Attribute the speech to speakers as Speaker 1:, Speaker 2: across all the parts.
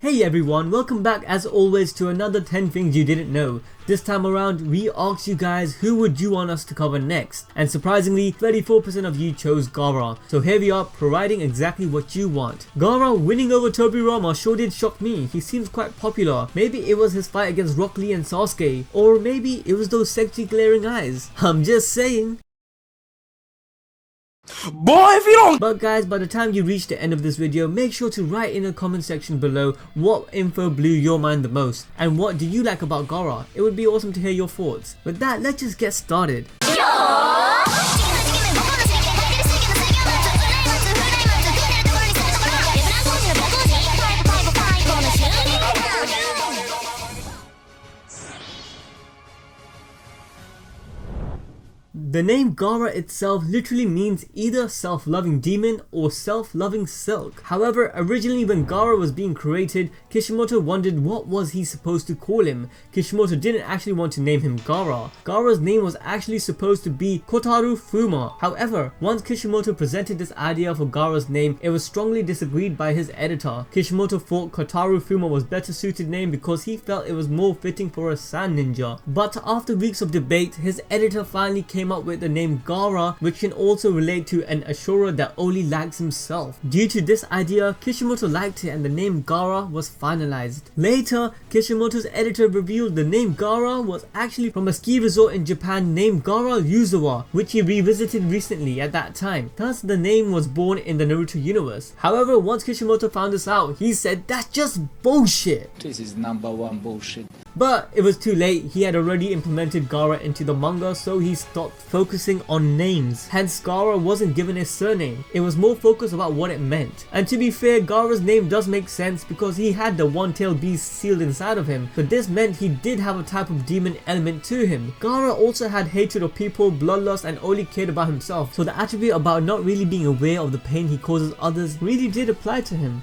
Speaker 1: Hey everyone, welcome back as always to another 10 things you didn't know. This time around, we asked you guys who would you want us to cover next, and surprisingly 34% of you chose Gaara. So here we are providing exactly what you want. Gaara winning over Tobirama sure did shock me. He seems quite popular. Maybe it was his fight against Rock Lee and Sasuke, or maybe it was those sexy glaring eyes. I'm just saying.
Speaker 2: Boy, if you don't.
Speaker 1: But guys, by the time you reach the end of this video, make sure to write in the comment section below what info blew your mind the most and what do you like about Gaara. It would be awesome to hear your thoughts. With that, let's just get started. The name Gaara itself literally means either self-loving demon or self-loving silk. However, originally when Gaara was being created, Kishimoto wondered what was he supposed to call him. Kishimoto didn't actually want to name him Gaara. Gaara's name was actually supposed to be Kotaro Fuma. However, once Kishimoto presented this idea for Gaara's name, it was strongly disagreed by his editor. Kishimoto thought Kotaro Fuma was better suited name because he felt it was more fitting for a sand ninja. But after weeks of debate, his editor finally came up with the name Gaara, which can also relate to an Ashura that only likes himself. Due to this idea, Kishimoto liked it and the name Gaara was finalized. Later, Kishimoto's editor revealed the name Gaara was actually from a ski resort in Japan named Gaara Yuzawa, which he revisited recently at that time. Thus, the name was born in the Naruto universe. However, once Kishimoto found this out, he said, "That's just bullshit."
Speaker 2: This is #1 bullshit.
Speaker 1: But it was too late. He had already implemented Gaara into the manga, so he stopped focusing on names. Hence, Gaara wasn't given a surname. It was more focused about what it meant. And to be fair, Gaara's name does make sense because he had the one-tailed beast sealed inside of him, but this meant he did have a type of demon element to him. Gaara also had hatred of people, bloodlust, and only cared about himself, so the attribute about not really being aware of the pain he causes others really did apply to him.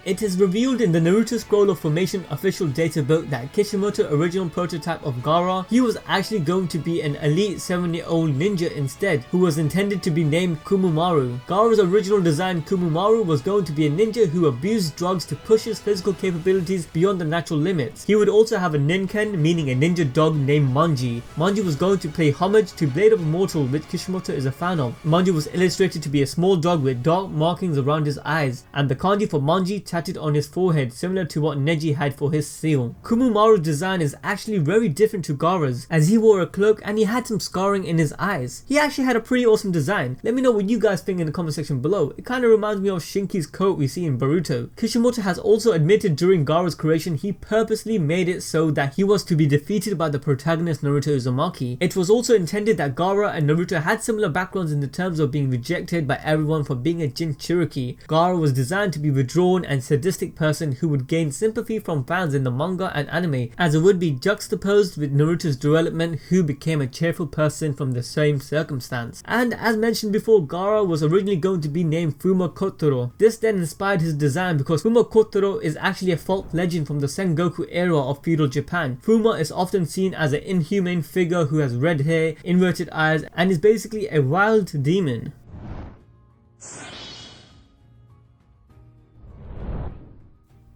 Speaker 1: It is revealed in the Naruto Scroll of Formation official data book that Kishimoto's original prototype of Gaara, he was actually going to be an elite 7-year-old ninja instead, who was intended to be named Kumumaru. Gaara's original design Kumumaru was going to be a ninja who abused drugs to push his physical capabilities beyond the natural limits. He would also have a ninken, meaning a ninja dog named Manji. Manji was going to pay homage to Blade of Immortal, which Kishimoto is a fan of. Manji was illustrated to be a small dog with dark markings around his eyes, and the kanji for Manji tatted on his forehead, similar to what Neji had for his seal. Kumumaru's design is actually very different to Gaara's, as he wore a cloak and he had some scarring in his eyes. He actually had a pretty awesome design. Let me know what you guys think in the comment section below. It kind of reminds me of Shinki's coat we see in Boruto. Kishimoto has also admitted during Gaara's creation he purposely made it so that he was to be defeated by the protagonist Naruto Uzumaki. It was also intended that Gaara and Naruto had similar backgrounds in the terms of being rejected by everyone for being a Jinchuriki. Gaara was designed to be withdrawn and sadistic person who would gain sympathy from fans in the manga and anime, as it would be juxtaposed with Naruto's development, who became a cheerful person from the same circumstance. And as mentioned before, Gaara was originally going to be named Fuma Kotaro. This then inspired his design because Fuma Kotaro is actually a folk legend from the Sengoku era of feudal Japan. Fuma is often seen as an inhumane figure who has red hair, inverted eyes, and is basically a wild demon.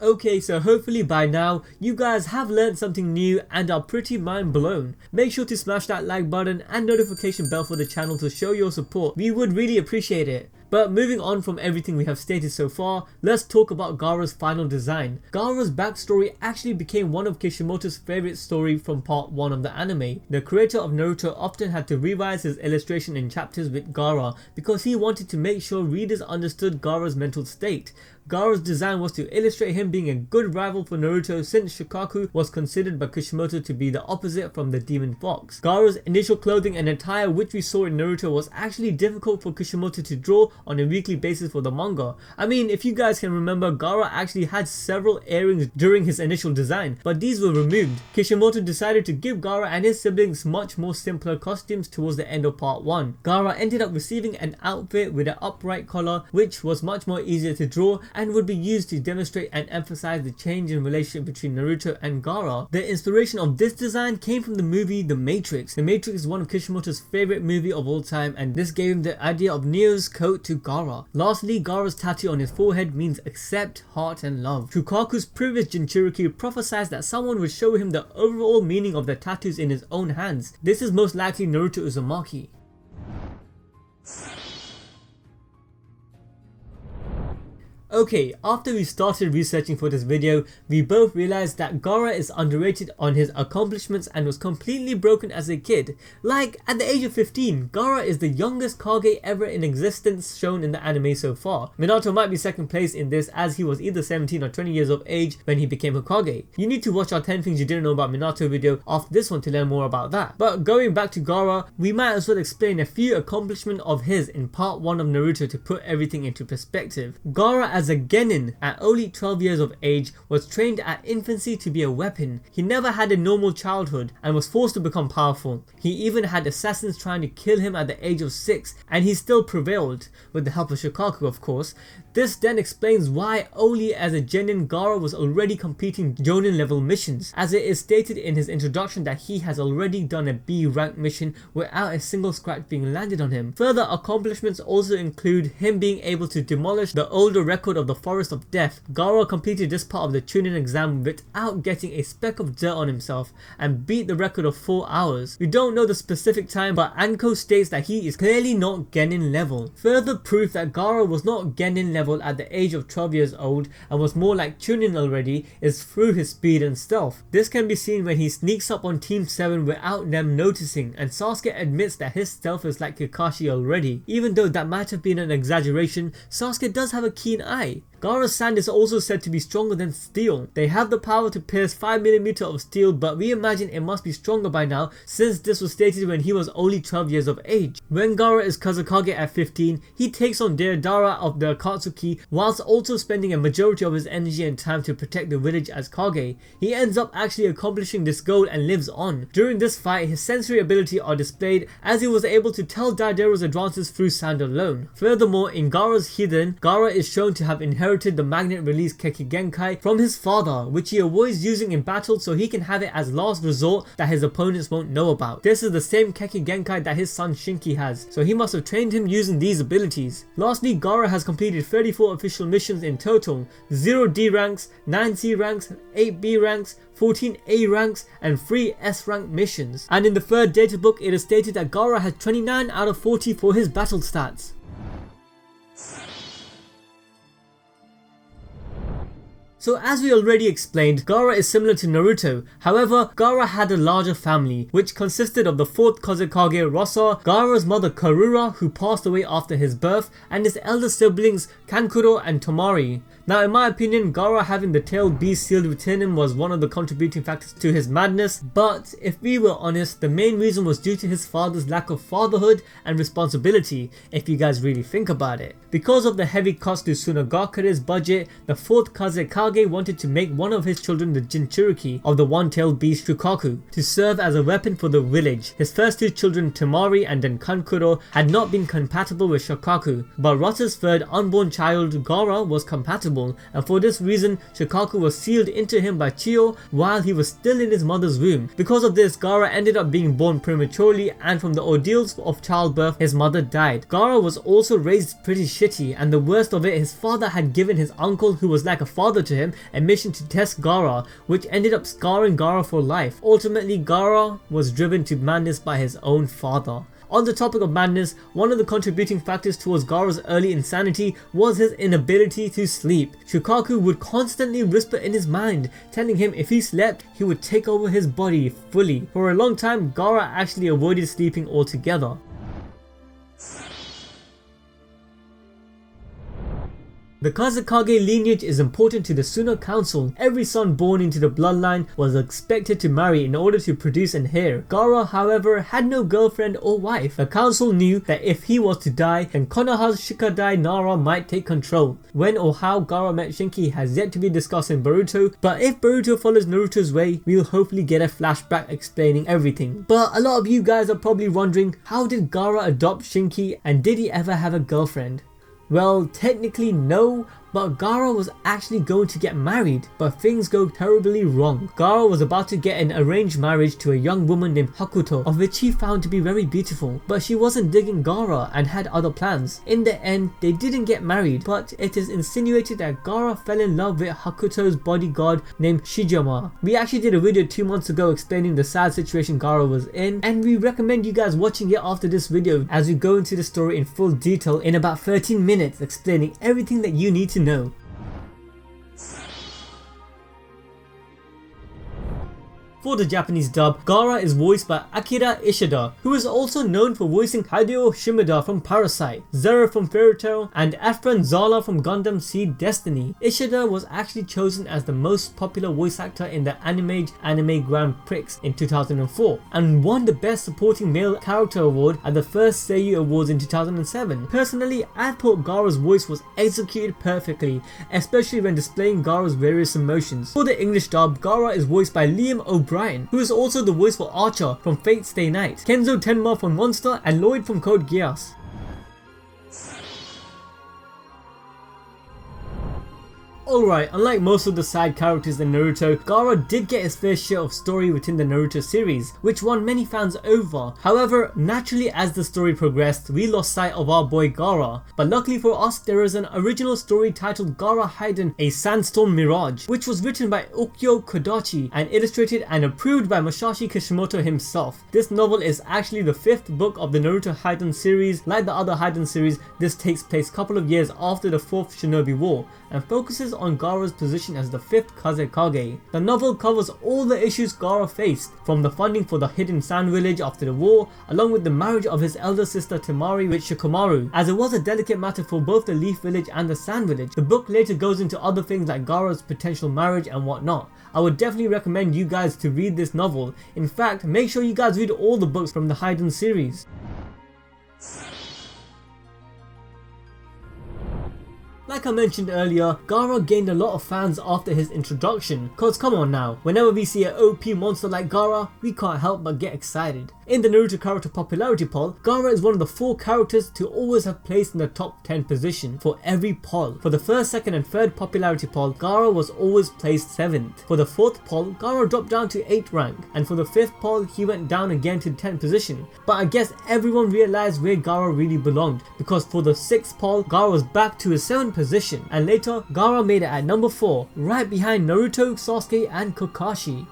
Speaker 1: Okay, so hopefully by now you guys have learned something new and are pretty mind blown. Make sure to smash that like button and notification bell for the channel to show your support. We would really appreciate it. But moving on from everything we have stated so far, let's talk about Gaara's final design. Gaara's backstory actually became one of Kishimoto's favorite story from part 1 of the anime. The creator of Naruto often had to revise his illustration in chapters with Gaara because he wanted to make sure readers understood Gaara's mental state. Gaara's design was to illustrate him being a good rival for Naruto, since Shukaku was considered by Kishimoto to be the opposite from the demon fox. Gaara's initial clothing and attire, which we saw in Naruto, was actually difficult for Kishimoto to draw on a weekly basis for the manga. I mean, if you guys can remember, Gaara actually had several earrings during his initial design, but these were removed. Kishimoto decided to give Gaara and his siblings much more simpler costumes towards the end of part 1. Gaara ended up receiving an outfit with an upright collar, which was much more easier to draw and would be used to demonstrate and emphasize the change in relationship between Naruto and Gaara. The inspiration of this design came from the movie The Matrix. The Matrix is one of Kishimoto's favorite movie of all time, and this gave him the idea of Neo's coat to to Gaara. Lastly, Gaara's tattoo on his forehead means accept, heart and love. Shukaku's previous Jinchuriki prophesied that someone would show him the overall meaning of the tattoos in his own hands. This is most likely Naruto Uzumaki. Okay, after we started researching for this video, we both realized that Gaara is underrated on his accomplishments and was completely broken as a kid. Like, at the age of 15, Gaara is the youngest Kage ever in existence shown in the anime so far. Minato might be second place in this as he was either 17 or 20 years of age when he became Hokage. You need to watch our 10 things you didn't know about Minato video after this one to learn more about that. But going back to Gaara, we might as well explain a few accomplishments of his in part 1 of Naruto to put everything into perspective. Gaara as a genin at only 12 years of age was trained at infancy to be a weapon. He never had a normal childhood and was forced to become powerful. He even had assassins trying to kill him at the age of 6 and he still prevailed, with the help of Shukaku of course. This then explains why only as a genin Gaara was already completing Jonin level missions, as it is stated in his introduction that he has already done a B rank mission without a single scratch being landed on him. Further accomplishments also include him being able to demolish the older record of the Forest of Death. Gaara completed this part of the Chunin exam without getting a speck of dirt on himself and beat the record of 4 hours. We don't know the specific time, but Anko states that he is clearly not genin level. Further proof that Gaara was not genin level at the age of 12 years old and was more like Chunin already is through his speed and stealth. This can be seen when he sneaks up on Team 7 without them noticing, and Sasuke admits that his stealth is like Kakashi already. Even though that might have been an exaggeration, Sasuke does have a keen eye. Gaara's sand is also said to be stronger than steel. They have the power to pierce 5mm of steel, but we imagine it must be stronger by now since this was stated when he was only 12 years of age. When Gaara is kazekage at 15, he takes on Deidara of the Akatsuki whilst also spending a majority of his energy and time to protect the village as Kage. He ends up actually accomplishing this goal and lives on. During this fight, his sensory ability are displayed as he was able to tell Deidara's advances through sand alone. Furthermore, in Gaara's HIDEN, Gaara is shown to have inherited the magnet release Kekigenkai from his father, which he avoids using in battle so he can have it as last resort that his opponents won't know about. This is the same Kekigenkai that his son Shinki has, so he must have trained him using these abilities. Lastly, Gaara has completed 34 official missions in total, 0 D ranks, 9 C ranks, 8 B ranks, 14 A ranks and 3 S rank missions. And in the third data book it is stated that Gaara has 29 out of 40 for his battle stats. So as we already explained, Gaara is similar to Naruto. However, Gaara had a larger family, which consisted of the 4th kazekage Rosa, Gaara's mother Karura, who passed away after his birth, and his elder siblings Kankuro and Tomari. Now in my opinion, Gaara having the tail beast sealed within him was one of the contributing factors to his madness, but if we were honest, the main reason was due to his father's lack of fatherhood and responsibility, if you guys really think about it. Because of the heavy cost to Tsunagakure's budget, the 4th kazekage wanted to make one of his children the Jinchuriki of the one-tailed beast Shukaku to serve as a weapon for the village. His first 2 children, Tomari and then Kankuro, had not been compatible with Shukaku, but Rosa's 3rd unborn child Gaara was compatible, and for this reason Shukaku was sealed into him by Chiyo while he was still in his mother's womb. Because of this, Gaara ended up being born prematurely, and from the ordeals of childbirth his mother died. Gaara was also raised pretty shitty, and the worst of it, his father had given his uncle, who was like a father to him, a mission to test Gaara, which ended up scarring Gaara for life. Ultimately, Gaara was driven to madness by his own father. On the topic of madness, one of the contributing factors towards Gaara's early insanity was his inability to sleep. Shukaku would constantly whisper in his mind, telling him if he slept, he would take over his body fully. For a long time, Gaara actually avoided sleeping altogether. The Kazekage lineage is important to the Suna Council. Every son born into the bloodline was expected to marry in order to produce an heir. Gaara, however, had no girlfriend or wife. The council knew that if he was to die, then Konoha's Shikadai Nara might take control. When or how Gaara met Shinki has yet to be discussed in Boruto, but if Boruto follows Naruto's way, we'll hopefully get a flashback explaining everything. But a lot of you guys are probably wondering, how did Gaara adopt Shinki and did he ever have a girlfriend? Well, technically no, But Gaara was actually going to get married, but things go terribly wrong. Gaara was about to get an arranged marriage to a young woman named Hakuto, of which he found to be very beautiful, but she wasn't digging Gaara and had other plans. In the end, they didn't get married, but it is insinuated that Gaara fell in love with Hakuto's bodyguard named Shijama. We actually did a video 2 months ago explaining the sad situation Gaara was in, and we recommend you guys watching it after this video as we go into the story in full detail in about 13 minutes, explaining everything that you need to know. For the Japanese dub, Gaara is voiced by Akira Ishida, who is also known for voicing Hideo Shimada from Parasite, Zero from Fairy Tail, and Efren Zala from Gundam Seed Destiny. Ishida was actually chosen as the most popular voice actor in the Anime Grand Prix in 2004, and won the Best Supporting Male Character Award at the first Seiyu Awards in 2007. Personally, I thought Gaara's voice was executed perfectly, especially when displaying Gaara's various emotions. For the English dub, Gaara is voiced by Liam O'Brien, who is also the voice for Archer from Fate Stay Night, Kenzo Tenma from Monster, and Lloyd from Code Geass. Alright, unlike most of the side characters in Naruto, Gaara did get his fair share of story within the Naruto series, which won many fans over. However, naturally as the story progressed, we lost sight of our boy Gaara. But luckily for us, there is an original story titled Gaara HIDEN, A Sandstorm Mirage, which was written by Okyo Kodachi and illustrated and approved by Masashi Kishimoto himself. This novel is actually the 5th book of the Naruto HIDEN series. Like the other HIDEN series, this takes place a couple of years after the 4th Shinobi War, and focuses on Gaara's position as the 5th kazekage. The novel covers all the issues Gaara faced, from the funding for the hidden sand village after the war, along with the marriage of his elder sister Temari with Shikamaru. As it was a delicate matter for both the leaf village and the sand village, the book later goes into other things like Gaara's potential marriage and whatnot. I would definitely recommend you guys to read this novel. In fact, make sure you guys read all the books from the HIDEN series. Like I mentioned earlier, Gaara gained a lot of fans after his introduction, cause come on now, whenever we see an OP monster like Gaara, we can't help but get excited. In the Naruto character popularity poll, Gaara is one of the 4 characters to always have placed in the top 10 position for every poll. For the 1st, 2nd and 3rd popularity poll, Gaara was always placed 7th. For the 4th poll, Gaara dropped down to 8th rank, and for the 5th poll, he went down again to 10th position. But I guess everyone realized where Gaara really belonged, because for the 6th poll, Gaara was back to his 7th position, and later Gaara made it at number 4, right behind Naruto, Sasuke and Kakashi.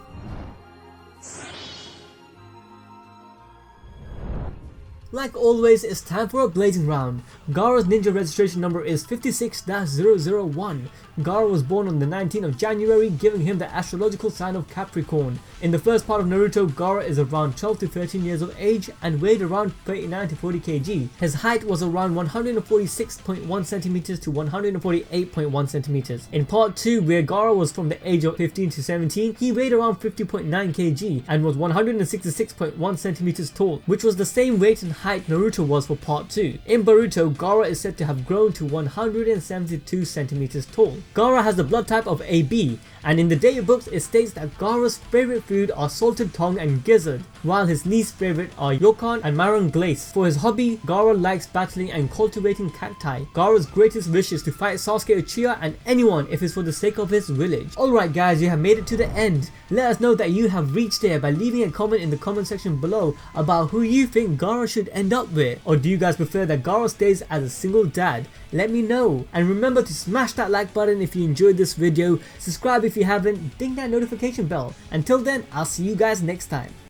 Speaker 1: Like always, it's time for a blazing round. Gaara's ninja registration number is 56-001. Gaara was born on the 19th of January, giving him the astrological sign of Capricorn. In the first part of Naruto, Gaara is around 12 to 13 years of age and weighed around 39 to 40 kg. His height was around 146.1 cm to 148.1 cm. In part 2, where Gaara was from the age of 15 to 17, he weighed around 50.9 kg and was 166.1 cm tall, which was the same weight and height Naruto was for part 2. In Boruto, Gaara is said to have grown to 172 cm tall. Gaara has the blood type of AB, and in the databooks it states that Gaara's favourite food are salted tongue and gizzard, while his least favourite are yokan and marron glace. For his hobby, Gaara likes battling and cultivating cacti. Gaara's greatest wish is to fight Sasuke Uchiha and anyone if it's for the sake of his village. Alright guys, you have made it to the end. Let us know that you have reached there by leaving a comment in the comment section below about who you think Gaara should end up with. Or do you guys prefer that Gaara stays as a single dad? Let me know. And remember to smash that like button if you enjoyed this video, subscribe if you haven't, ding that notification bell. Until then, I'll see you guys next time.